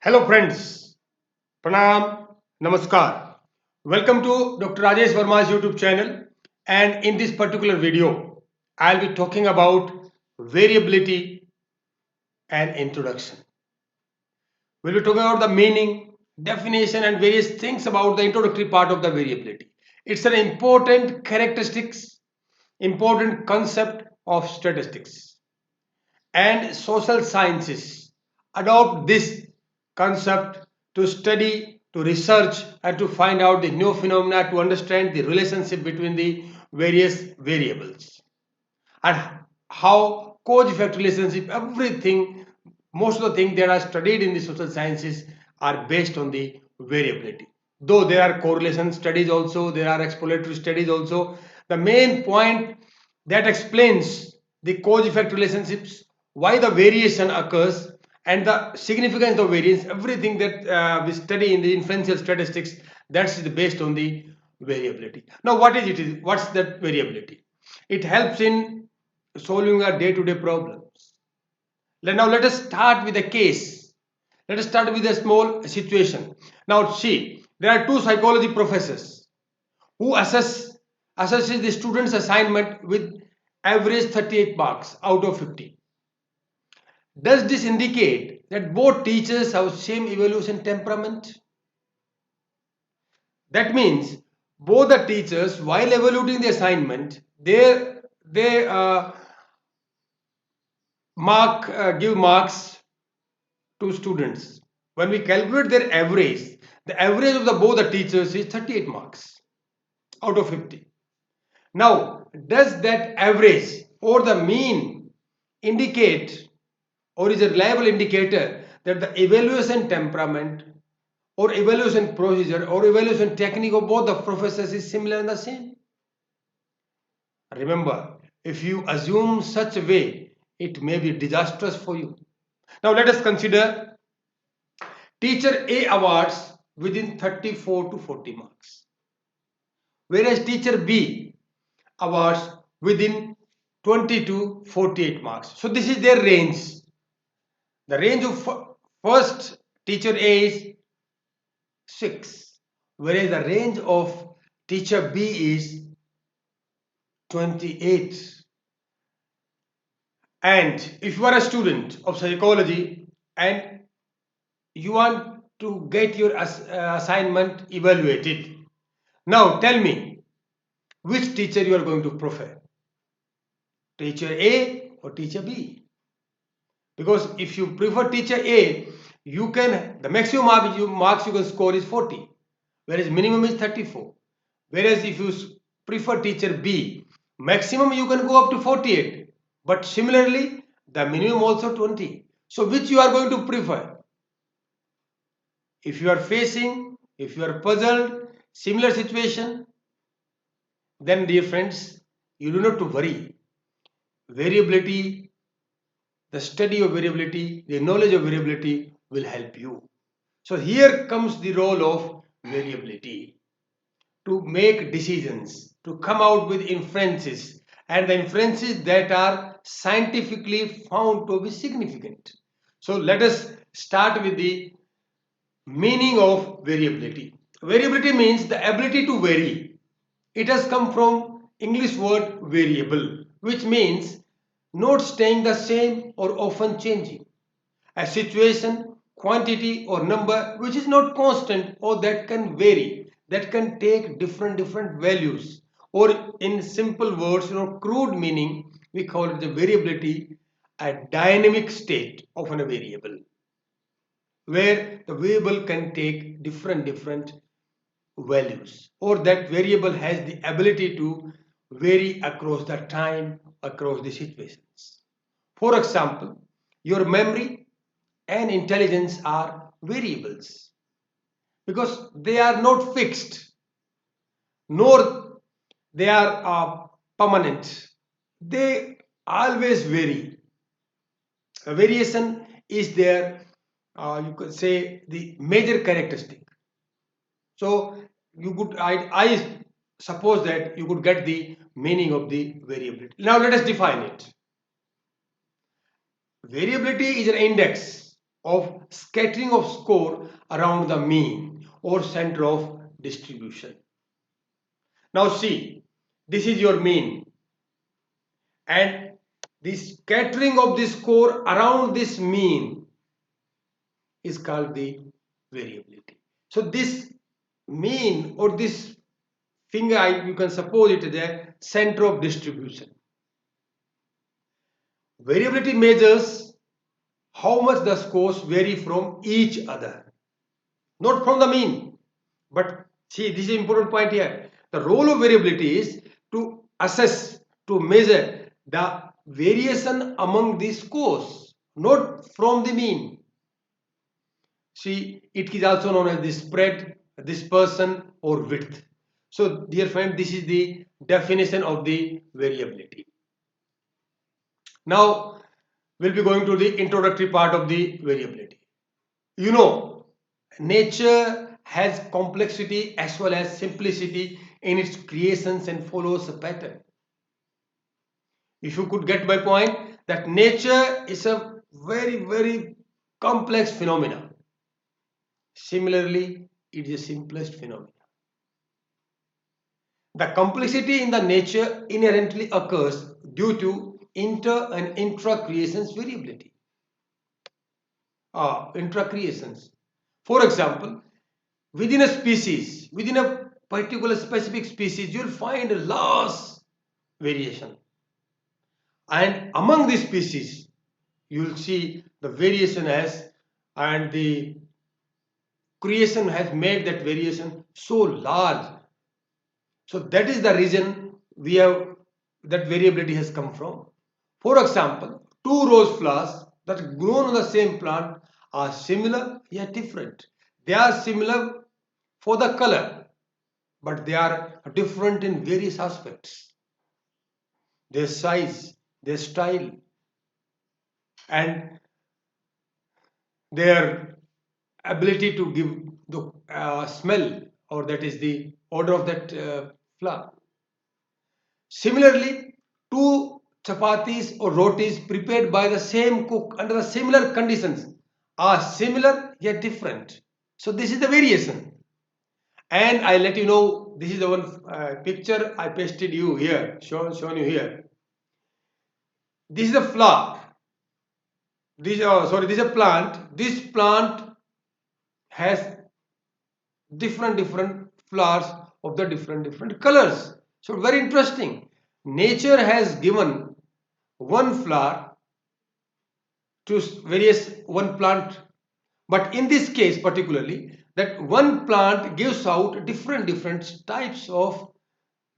Hello friends, Pranam, Namaskar. Welcome to Dr. Rajesh Verma's YouTube channel, and in this particular video I'll be talking about variability and introduction. We'll be talking about the meaning, definition and various things about the introductory part of the variability. It's an important characteristics, important concept of statistics, and social sciences adopt this concept to study, to research, and to find out the new phenomena, to understand the relationship between the various variables and how cause effect relationship, everything, most of the things that are studied in the social sciences are based on the variability. Though there are correlation studies also, there are exploratory studies also, the main point that explains the cause effect relationships, why the variation occurs, and the significance of variance, everything that we study in the inferential statistics, that's based on the variability. Now what is it? What's that variability? It helps in solving our day-to-day problems. Now let us start with a case. Let us start with a small situation. Now see, there are two psychology professors who assesses the student's assignment with average 38 marks out of 50. Does this indicate that both teachers have same evaluation temperament? That means both the teachers, while evaluating the assignment, they give marks to students. When we calculate their average, the average of the both the teachers is 38 marks out of 50. Now, does that average or the mean indicate or is a reliable indicator that the evaluation temperament or evaluation procedure or evaluation technique of both the professors is similar and the same? Remember, if you assume such a way, it may be disastrous for you. Now let us consider teacher A awards within 34 to 40 marks, whereas teacher B awards within 20 to 48 marks. So this is their range. The range of first teacher A is 6, whereas the range of teacher B is 28. And if you are a student of psychology and you want to get your assignment evaluated, now tell me which teacher you are going to prefer, teacher A or teacher B? Because if you prefer teacher A, you can, the maximum marks you can score is 40, whereas minimum is 34. Whereas if you prefer teacher B, maximum you can go up to 48, but similarly the minimum also 20. So which you are going to prefer? If you are puzzled, similar situation, then dear friends, you do not to worry. Variability, the study of variability, the knowledge of variability will help you. So here comes the role of variability to make decisions, to come out with inferences, and the inferences that are scientifically found to be significant. So let us start with the meaning of variability. Variability means the ability to vary. It has come from English word variable, which means not staying the same or often changing. A situation, quantity or number which is not constant or that can vary, that can take different values, or in simple words, crude meaning, we call it the variability, a dynamic state of a variable, where the variable can take different values, or that variable has the ability to vary across the time, across the situations. For example, your memory and intelligence are variables because they are not fixed, nor they are permanent. They always vary. A variation is there, you could say, the major characteristic. So you could, I suppose that you could get the meaning of the variability. Now let us define it. Variability is an index. of scattering of score around the mean or center of distribution. Now see, this is your mean, and the scattering of the score around this mean is called the variability. So this mean or this finger, you can suppose it is a center of distribution. Variability measures how much the scores vary from each other, not from the mean. But see, this is an important point here. The role of variability is to assess, to measure the variation among the scores, not from the mean. See, it is also known as the spread, dispersion, or width. So, dear friend, this is the definition of the variability. Now, we'll be going to the introductory part of the variability. You know, nature has complexity as well as simplicity in its creations and follows a pattern. If you could get my point, that nature is a very complex phenomena. Similarly, it is the simplest phenomena. The complexity in the nature inherently occurs due to inter and intra creations variability. Intra creations. For example, within a species, within a particular specific species, you'll find a large variation. And among these species, you'll see the variation has, and the creation has made that variation so large. So that is the reason we have that variability has come from. For example, two rose flowers that grown on the same plant are similar yet different. They are similar for the color, but they are different in various aspects. Their size, their style, and their ability to give the smell, or that is the odor of that flower. Similarly, two chapatis or rotis prepared by the same cook under the similar conditions are similar yet different. So this is the variation. And I let you know, this is the one picture I pasted you here, shown you here. This is a flower. This is a plant. This plant has different flowers of the different colors. So very interesting. Nature has given one flower to various one plant, but in this case particularly, that one plant gives out different types of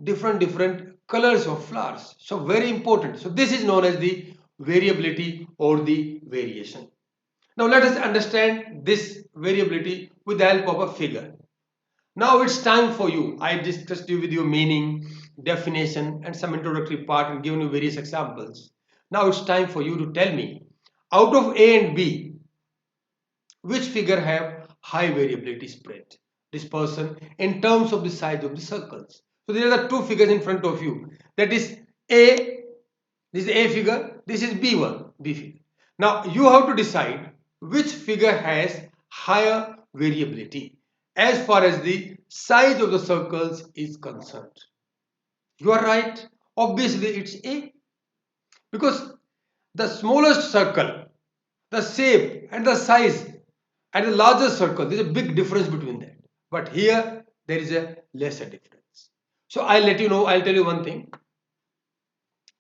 different colors of flowers. So very important. So this is known as the variability or the variation. Now let us understand this variability with the help of a figure. Now it's time for you. I discussed you with your meaning, definition, and some introductory part and given you various examples. Now it's time for you to tell me, out of A and B, which figure have high variability spread, dispersion in terms of the size of the circles. So there are the two figures in front of you. That is A, this is A figure, this is B1, B figure. Now you have to decide which figure has higher variability as far as the size of the circles is concerned. You are right. Obviously it's A, because the smallest circle, the shape and the size, and the larger circle, there is a big difference between that. But here there is a lesser difference. So I'll tell you one thing.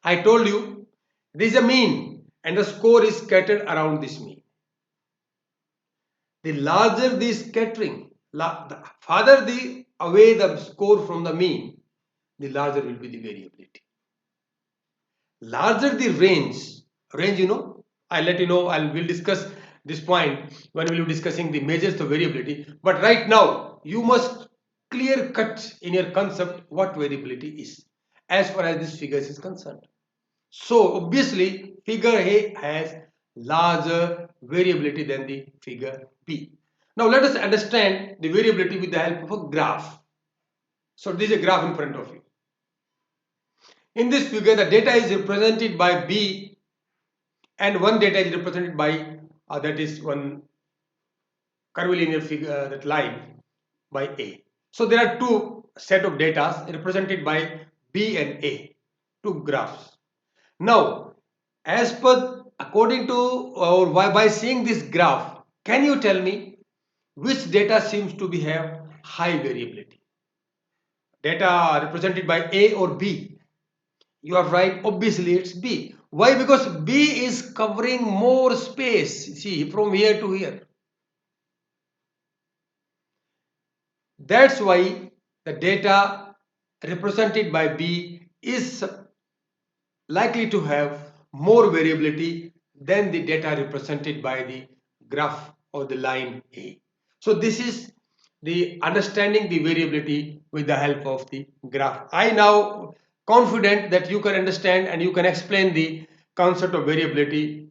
I told you there is a mean and the score is scattered around this mean. The larger the scattering, the farther the away the score from the mean, the larger will be the variability. Larger the range, we'll discuss this point when we'll be discussing the measures of variability. But right now, you must clear cut in your concept what variability is as far as this figure is concerned. So obviously, figure A has larger variability than the figure B. Now let us understand the variability with the help of a graph. So this is a graph in front of you. In this figure, the data is represented by B and one data is represented by that is one curvilinear figure, that line by A. So there are two set of data represented by B and A, two graphs. Now, as per according to or by seeing this graph, can you tell me which data seems to be have high variability? Data represented by A or B? You are right, obviously it's B. Why? Because B is covering more space, see, from here to here. That's why the data represented by B is likely to have more variability than the data represented by the graph or the line A. So this is the understanding the variability with the help of the graph. I now confident that you can understand and you can explain the concept of variability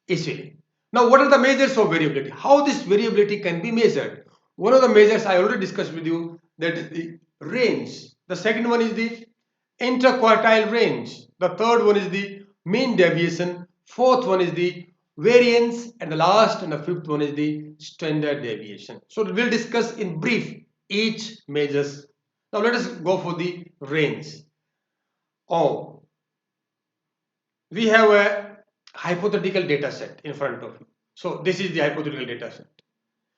easily. Now, what are the measures of variability? How this variability can be measured? One of the measures I already discussed with you, that is the range. The second one is the interquartile range. The third one is the mean deviation. Fourth one is the variance, and the last and the fifth one is the standard deviation. So we'll discuss in brief each measures. Now let us go for the range. Oh, we have a hypothetical data set in front of you. So this is the hypothetical data set.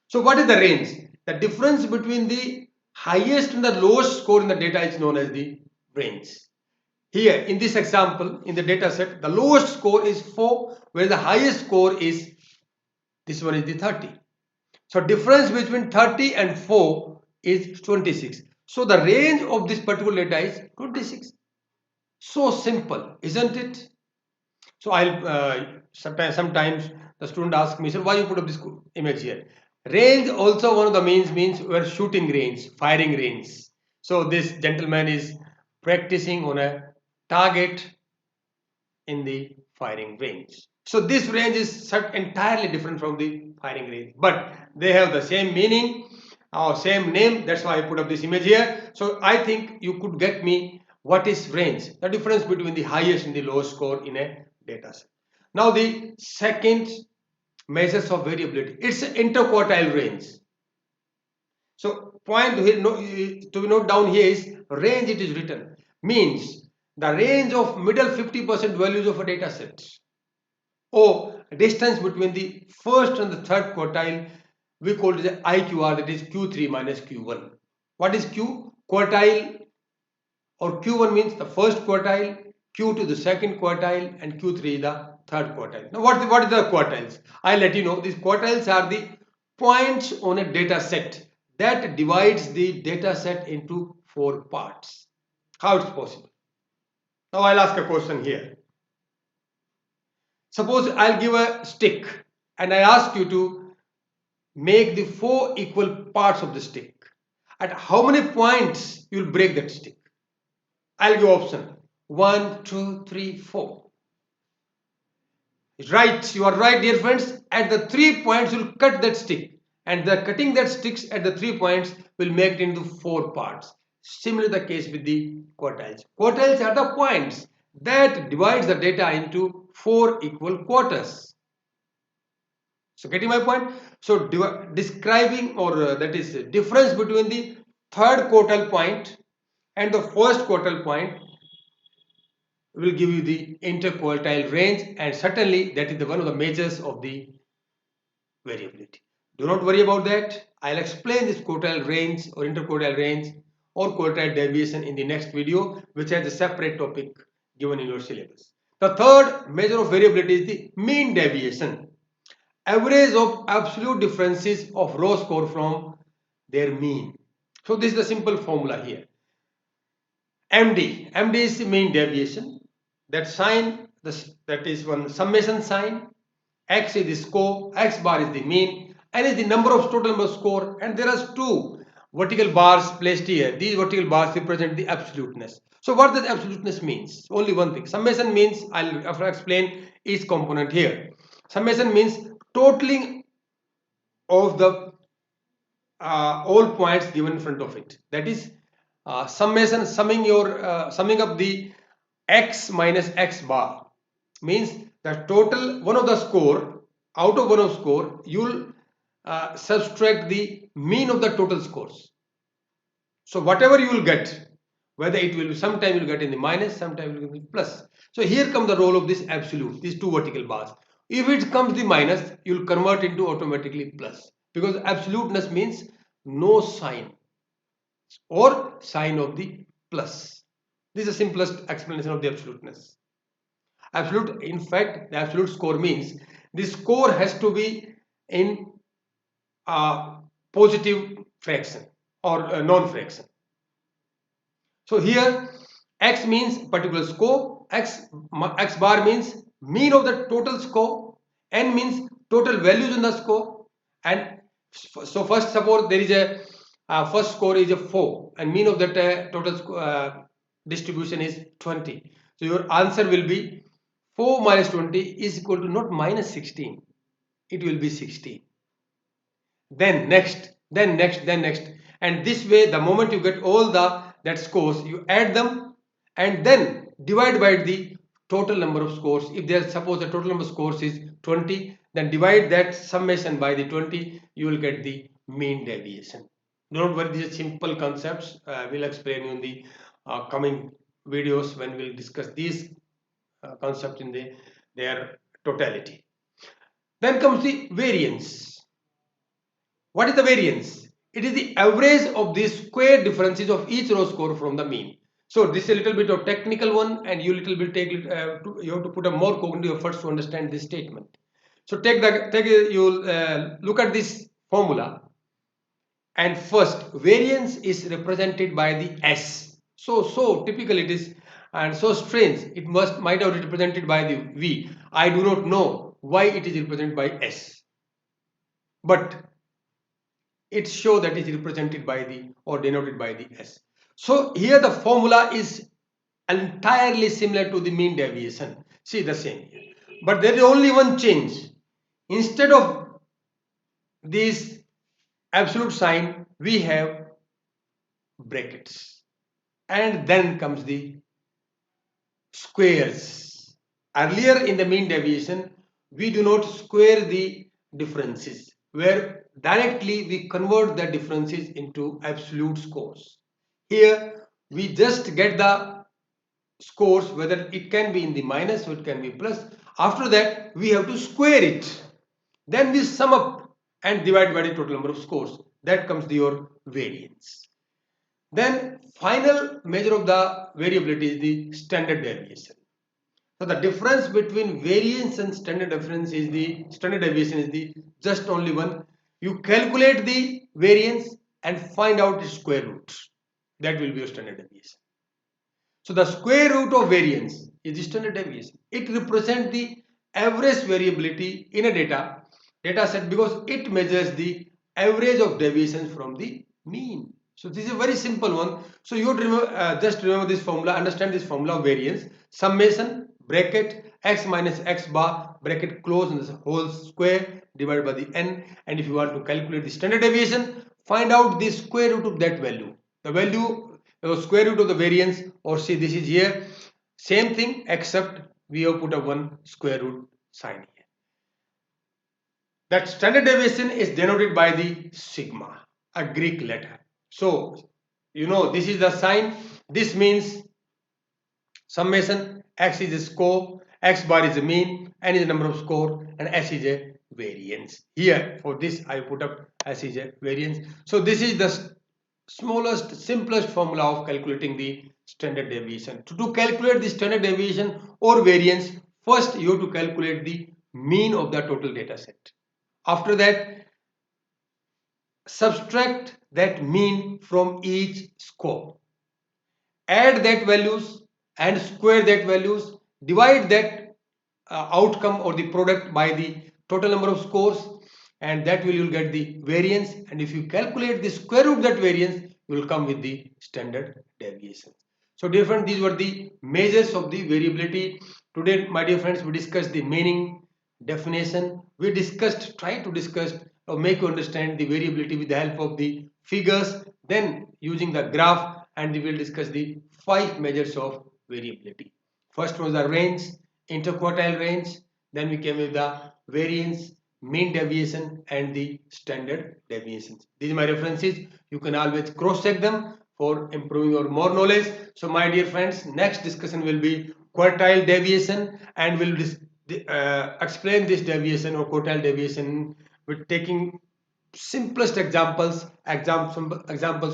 So what is the range? The difference between the highest and the lowest score in the data is known as the range. Here in this example, in the data set, the lowest score is 4, where the highest score is, this one is the 30. So difference between 30 and 4 is 26. So the range of this particular data is 26. So simple, isn't it? So I'll sometimes the student asks me, sir, why you put up this image here? Range also one of the means where shooting range, firing range. So this gentleman is practicing on a target in the firing range. So this range is entirely different from the firing range, but they have the same meaning or same name. That's why I put up this image here. So I think you could get me what is range, the difference between the highest and the lowest score in a data set. Now the second measures of variability, it's an interquartile range. So point here, to note down here is range. It is written means the range of middle 50% values of a data set, or distance between the first and the third quartile. We call it IQR, that is Q3 minus Q1. What is Q? Quartile, or Q1 means the first quartile, Q2 the second quartile, and Q3 the third quartile. Now what is the quartiles? I'll let you know. These quartiles are the points on a data set that divides the data set into 4 parts. How it's possible? Now I'll ask a question here. Suppose I'll give a stick and I ask you to make the 4 equal parts of the stick. At how many points you'll break that stick? I'll give option 1, 2, 3, 4. Right, you are right, dear friends. At the 3 points you'll cut that stick, and the cutting that sticks at the 3 points will make it into 4 parts. Similar the case with the quartiles. Quartiles are the points that divides the data into 4 equal quarters. So getting my point? So describing, or that is difference between the third quartile point and the first quartile point will give you the interquartile range, and certainly that is one of the measures of the variability. Do not worry about that. I'll explain this quartile range or interquartile range or quartile deviation in the next video, which has a separate topic given in your syllabus. The third measure of variability is the mean deviation, average of absolute differences of row score from their mean. So this is the simple formula here. MD is the mean deviation. That sign, that is one summation sign. X is the score, X bar is the mean, N is the number of total number of score, and there are 2 vertical bars placed here. These vertical bars represent the absoluteness. So what does absoluteness means? Only one thing. Summation means, I'll explain each component here. Summation means totaling of the all points given in front of it. That is summation, summing up the x minus x bar means the total one of the score out of one of score, you'll subtract the mean of the total scores. So whatever you will get, whether it will be, sometime you will get in the minus, sometime you will get in the plus. So here comes the role of this absolute, these two vertical bars. If it comes the minus, you will convert into automatically plus, because absoluteness means no sign or sign of the plus. This is the simplest explanation of the absoluteness. Absolute, in fact, the absolute score means the score has to be in a positive fraction or a non-fraction. So here x means particular score, x bar means mean of the total score, n means total values in the score, and so first suppose there is a first score is a 4 and mean of that total distribution is 20. So your answer will be 4 minus 20 is equal to not minus 16, it will be 16. Then next, then next, then next, and this way the moment you get all the that scores, you add them and then divide by the total number of scores. If there, suppose the total number of scores is 20, then divide that summation by the 20, you will get the mean deviation. Don't worry, these are simple concepts. We'll explain you in the coming videos when we'll discuss these concepts in their totality. Then comes the variance. What is the variance? It is the average of the square differences of each row score from the mean. So this is a little bit of technical one, and you little bit you have to put a more cognitive efforts to understand this statement. So you'll look at this formula, and first variance is represented by the S. So typical it is, and so strange it might have represented by the V. I do not know why it is represented by S, but it shows that it is represented by the or denoted by the S. So here the formula is entirely similar to the mean deviation. See the same here. But there is only one change. Instead of this absolute sign, we have brackets. And then comes the squares. Earlier in the mean deviation, we do not square the differences, where directly we convert the differences into absolute scores. Here we just get the scores, whether it can be in the minus or it can be plus. After that we have to square it, then we sum up and divide by the total number of scores. That comes to your variance. Then final measure of the variability is the standard deviation. So the difference between variance and standard deviation is the just only one. You calculate the variance and find out its square root. That will be your standard deviation. So the square root of variance is the standard deviation. It represents the average variability in a data set, because it measures the average of deviations from the mean. So this is a very simple one. So you would just remember this formula, understand this formula of variance: summation bracket x minus x bar bracket close in the whole square divided by the n. And if you want to calculate the standard deviation, find out the square root of that value. The value, the square root of the variance, or see this is here, same thing except we have put a one square root sign here. That standard deviation is denoted by the sigma, a Greek letter. So you know this is the sign. This means summation. X is a score, x bar is a mean, n is the number of score, and s is a variance. Here for this I put up s is a variance. So this is the smallest, simplest formula of calculating the standard deviation. To calculate the standard deviation or variance, first you have to calculate the mean of the total data set. After that, subtract that mean from each score. Add that values and square that values. Divide that outcome or the product by the total number of scores, and that will you'll get the variance. And if you calculate the square root of that variance, you will come with the standard deviation. So dear friends, these were the measures of the variability. Today, my dear friends, we discussed the meaning, definition. We try to discuss or make you understand the variability with the help of the figures, then using the graph, and we will discuss the 5 measures of variability. First was the range, interquartile range, then we came with the variance, mean deviation and the standard deviations. These are my references. You can always cross check them for improving your more knowledge. So my dear friends, next discussion will be quartile deviation, and we'll explain this deviation or quartile deviation with taking simplest examples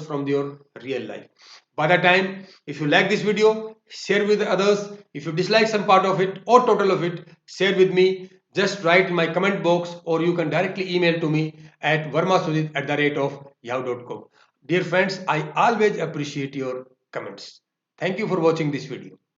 from your real life. By the time, if you like this video, share with others. If you dislike some part of it or total of it, share with me. Just write in my comment box, or you can directly email to me at varmasudit@yahoo.com. Dear friends, I always appreciate your comments. Thank you for watching this video.